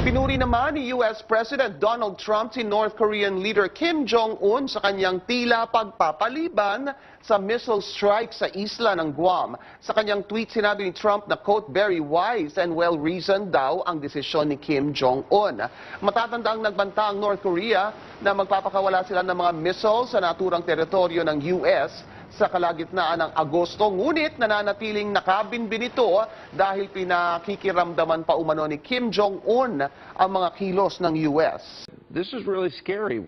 Pinuri naman ni U.S. President Donald Trump si North Korean leader Kim Jong-un sa kanyang tila pagpapaliban sa missile strike sa isla ng Guam. Sa kanyang tweet, sinabi ni Trump na, quote, very wise and well-reasoned daw ang desisyon ni Kim Jong-un. Matatandaang nagbanta ang North Korea na magpapakawala sila ng mga missiles sa naturang teritoryo ng U.S. sa kalagitnaan ng Agosto, ngunit nananatiling nakabinbin ito dahil pinakikiramdaman pa umano ni Kim Jong-un ang mga kilos ng U.S. This is really scary.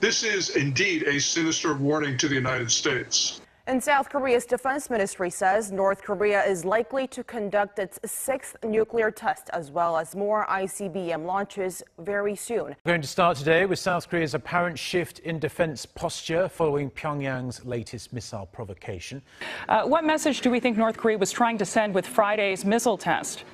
This is indeed a sinister warning to the United States. And South Korea's defense ministry says North Korea is likely to conduct its 6th nuclear test as well as more ICBM launches very soon. We're going to start today with South Korea's apparent shift in defense posture following Pyongyang's latest missile provocation. What message do we think North Korea was trying to send with Friday's missile test?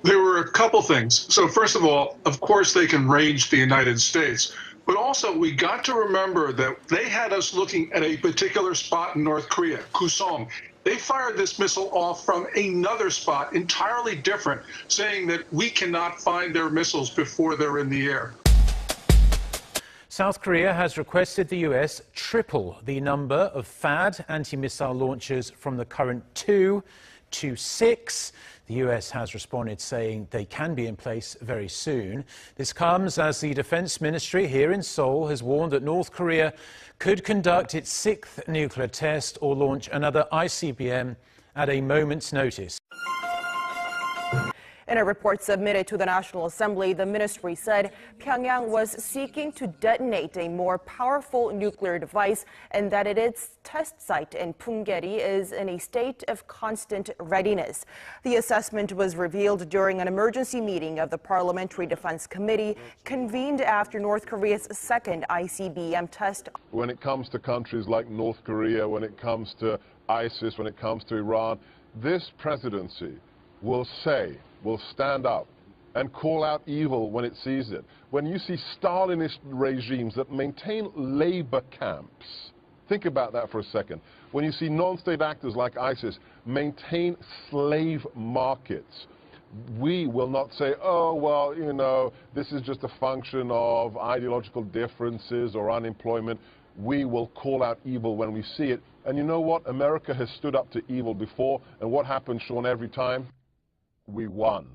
There were a couple things. So first of all, of course, they can range the United States. But also, we got to remember that they had us looking at a particular spot in North Korea, Kusong. They fired this missile off from another spot, entirely different, saying that we cannot find their missiles before they're in the air. South Korea has requested the U.S. triple the number of THAAD anti-missile launchers from the current 2 to 6. The U.S. has responded saying they can be in place very soon. This comes as the Defense Ministry here in Seoul has warned that North Korea could conduct its 6th nuclear test or launch another ICBM at a moment's notice. In a report submitted to the National Assembly, the ministry said Pyongyang was seeking to detonate a more powerful nuclear device and that its test site in Punggye-ri is in a state of constant readiness. The assessment was revealed during an emergency meeting of the Parliamentary Defense Committee convened after North Korea's 2nd ICBM test. When it comes to countries like North Korea, when it comes to ISIS, when it comes to Iran, this presidency will stand up and call out evil when it sees it. When you see Stalinist regimes that maintain labor camps, think about that for a second. When you see non-state actors like ISIS maintain slave markets, we will not say, oh, well, you know, this is just a function of ideological differences or unemployment. We will call out evil when we see it. And you know what? America has stood up to evil before. And what happens, Sean, every time? We won.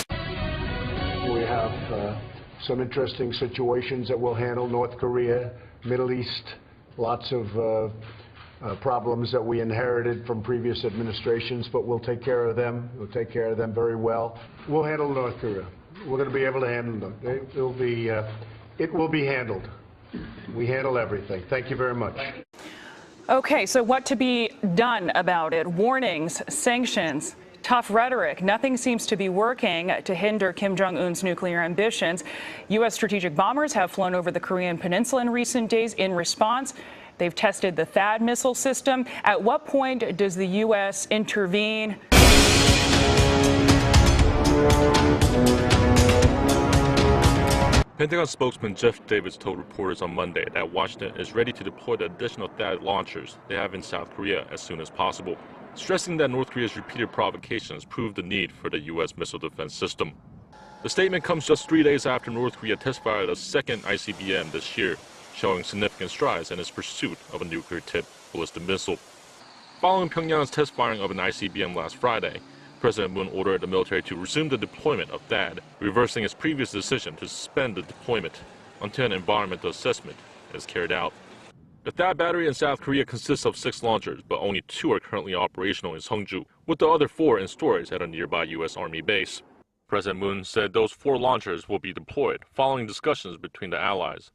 We have some interesting situations that we'll handle. North Korea, Middle East, lots of problems that we inherited from previous administrations, but we'll take care of them. We'll take care of them very well. We'll handle North Korea. We're going to be able to handle them. It will be handled. We handle everything. Thank you very much. Okay, so what to be done about it? Warnings, sanctions, tough rhetoric. Nothing seems to be working to hinder Kim Jong-un's nuclear ambitions. U.S. strategic bombers have flown over the Korean peninsula in recent days in response. They've tested the THAAD missile system. At what point does the U.S. intervene? Pentagon spokesman Jeff Davis told reporters on Monday that Washington is ready to deploy the additional THAAD launchers they have in South Korea as soon as possible, stressing that North Korea's repeated provocations prove the need for the U.S. missile defense system. The statement comes just 3 days after North Korea test-fired a 2nd ICBM this year, showing significant strides in its pursuit of a nuclear-tipped ballistic missile. Following Pyongyang's test firing of an ICBM last Friday, President Moon ordered the military to resume the deployment of THAAD, reversing its previous decision to suspend the deployment until an environmental assessment is carried out. The THAAD battery in South Korea consists of 6 launchers, but only 2 are currently operational in Seongju, with the other 4 in storage at a nearby U.S. Army base. President Moon said those 4 launchers will be deployed following discussions between the allies.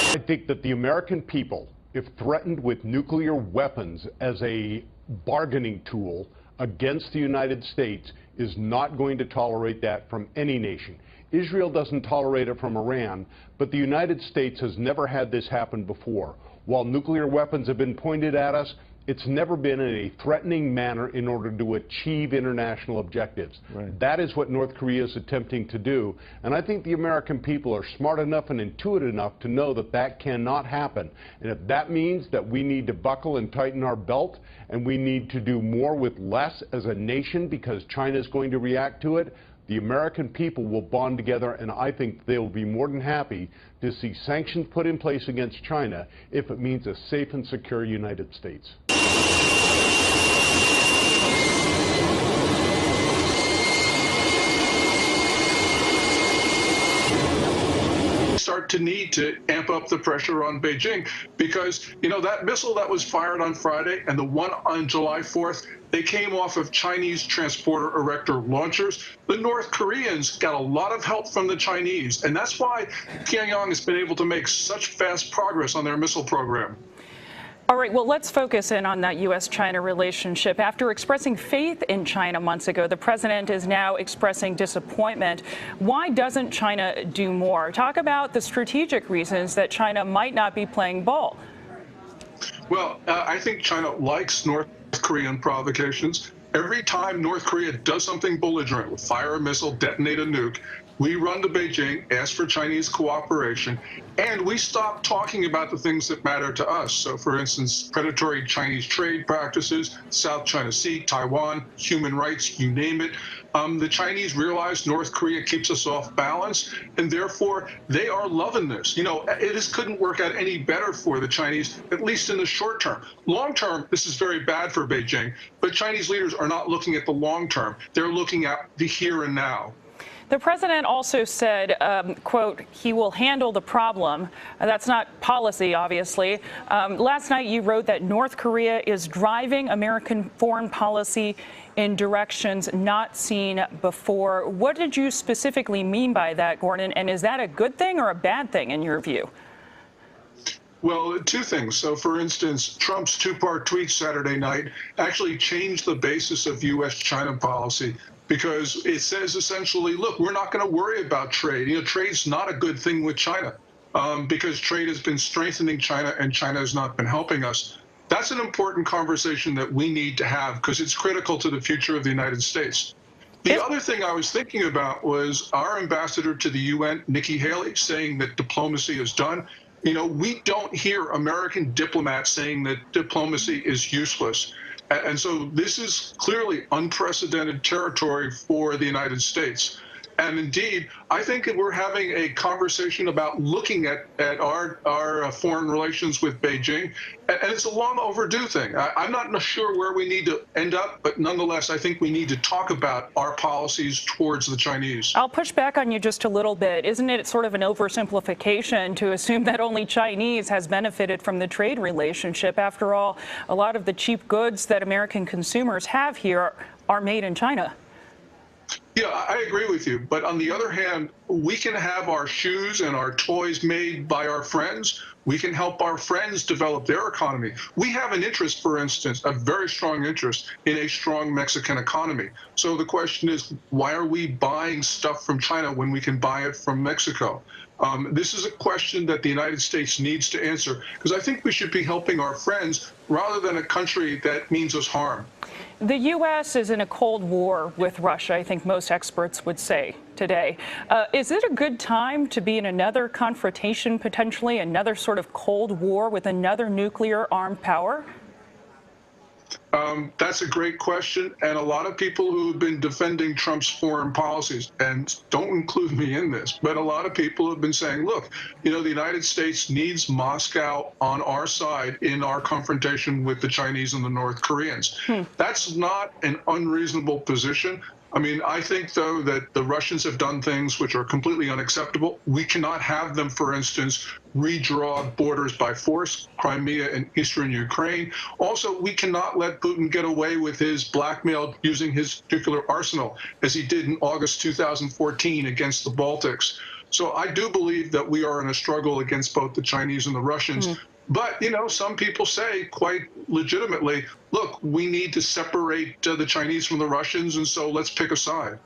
I think that the American people if threatened with nuclear weapons as a bargaining tool against the United States, is not going to tolerate that from any nation. Israel doesn't tolerate it from Iran, but the United States has never had this happen before. While nuclear weapons have been pointed at us, it's never been in a threatening manner in order to achieve international objectives. Right. That is what North Korea is attempting to do. And I think the American people are smart enough and intuitive enough to know that that cannot happen. And if that means that we need to buckle and tighten our belt, and we need to do more with less as a nation because China is going to react to it, the American people will bond together, and I think they will be more than happy to see sanctions put in place against China if it means a safe and secure United States. Start to need to amp up the pressure on Beijing because, you know, that missile that was fired on Friday and the one on July 4th, they came off of Chinese transporter erector launchers. The North Koreans got a lot of help from the Chinese, and that's why Pyongyang has been able to make such fast progress on their missile program. All right, well, let's focus in on that U.S.-China relationship. After expressing faith in China months ago, the president is now expressing disappointment. Why doesn't China do more? Talk about the strategic reasons that China might not be playing ball. Well, I think China likes North Korean provocations. Every time North Korea does something belligerent, fire a missile, detonate a nuke, we run to Beijing, ask for Chinese cooperation, and we stop talking about the things that matter to us. So, for instance, predatory Chinese trade practices, South China Sea, Taiwan, human rights, you name it. The Chinese realize North Korea keeps us off balance, and therefore they are loving this. You know, it couldn't work out any better for the Chinese, at least in the short term. Long term, this is very bad for Beijing, but Chinese leaders are not looking at the long term. They're looking at the here and now. The president also said, quote, he will handle the problem. That's not policy, obviously. Last night you wrote that North Korea is driving American foreign policy in directions not seen before. What did you specifically mean by that, Gordon? And is that a good thing or a bad thing in your view? Well, two things. So, for instance, Trump's two-part tweet Saturday night actually changed the basis of U.S.-China policy, because it says essentially, look, we're not going to worry about trade. You know, trade's not a good thing with China because trade has been strengthening China and China has not been helping us. That's an important conversation that we need to have because it's critical to the future of the United States. The other thing I was thinking about was our ambassador to the UN, Nikki Haley, saying that diplomacy is done. You know, we don't hear American diplomats saying that diplomacy is useless. And so this is clearly unprecedented territory for the United States. And indeed, I think that we're having a conversation about looking at our foreign relations with Beijing, and it's a long overdue thing. I'm not sure where we need to end up, but nonetheless, I think we need to talk about our policies towards the Chinese. I'll push back on you just a little bit. Isn't it sort of an oversimplification to assume that only Chinese has benefited from the trade relationship? After all, a lot of the cheap goods that American consumers have here are made in China. Yeah, I agree with you. But on the other hand, we can have our shoes and our toys made by our friends. We can help our friends develop their economy. We have an interest, for instance, a very strong interest in a strong Mexican economy. So the question is, why are we buying stuff from China when we can buy it from Mexico? This is a question that the United States needs to answer, because I think we should be helping our friends rather than a country that means us harm. The U.S. is in a Cold War with Russia, I think most experts would say today. Is it a good time to be in another confrontation, potentially another sort of Cold War with another nuclear armed power? That's a great question, and a lot of people who have been defending Trump's foreign policies, and don't include me in this, but a lot of people have been saying, look, you know, the United States needs Moscow on our side in our confrontation with the Chinese and the North Koreans. That's not an unreasonable position. I mean, I think, though, that the Russians have done things which are completely unacceptable. We cannot have them, for instance, redraw borders by force, Crimea and eastern Ukraine. Also, we cannot let Putin get away with his blackmail using his nuclear arsenal, as he did in August 2014 against the Baltics. So I do believe that we are in a struggle against both the Chinese and the Russians. But, some people say quite legitimately, look, we need to separate the Chinese from the Russians, and so let's pick a side.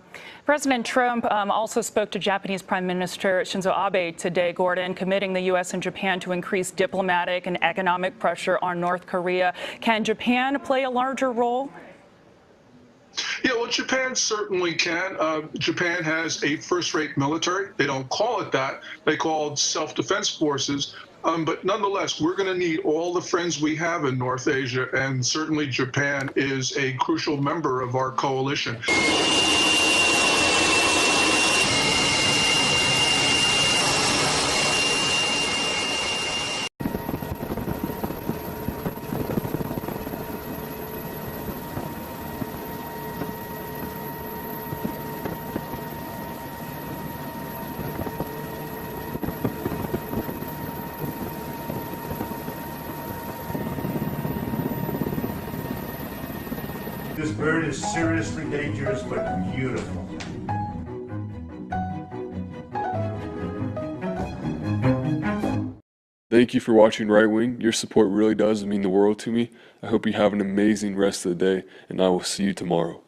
President Trump also spoke to Japanese Prime Minister Shinzo Abe today, Gordon, committing the U.S. and Japan to increase diplomatic and economic pressure on North Korea. Can Japan play a larger role? Yeah, well, Japan certainly can. Japan has a first-rate military. They don't call it that. They call it self-defense forces. But nonetheless, we're going to need all the friends we have in North Asia, and certainly Japan is a crucial member of our coalition. This bird is seriously dangerous, but beautiful. Thank you for watching Right Wing. Your support really does mean the world to me. I hope you have an amazing rest of the day, and I will see you tomorrow.